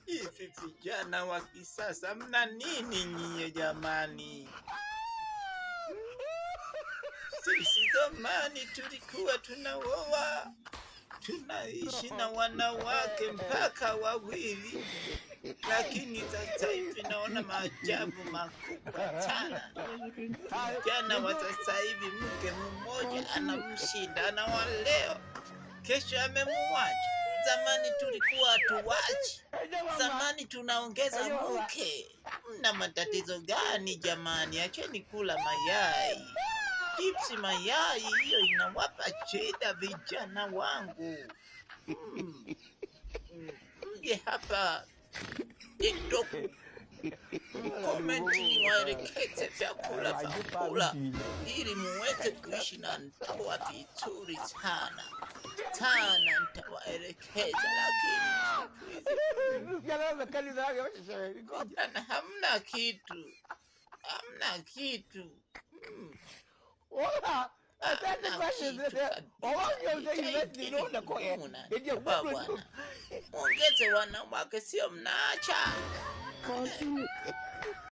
Hivi vijana wa kisasa mna nini nyie jamani? Sisi zamani tulikuwa tunaoa, tunaishi na wanawake mpaka wawili, lakini sasa hivi naona maajabu makubwa sana. Vijana wa sasa hivi mke mmoja anamshinda na wa leo, kesho amemuacha. Zamani tulikuwa hatuwachi, zamani tunaongeza mke. Mna matatizo gani jamani? Acheni kula mayai. Chipsi mayai hiyo inawapa shida vijana wangu. Mje hapa TikTok, komenti niwaelekeze vyakula vya kula ili muweze kuishi na ndoa vizuri sana. Nitawaelekeza, lakini vijana hamna kitu. Ongeze wanawake, sio mnaacha.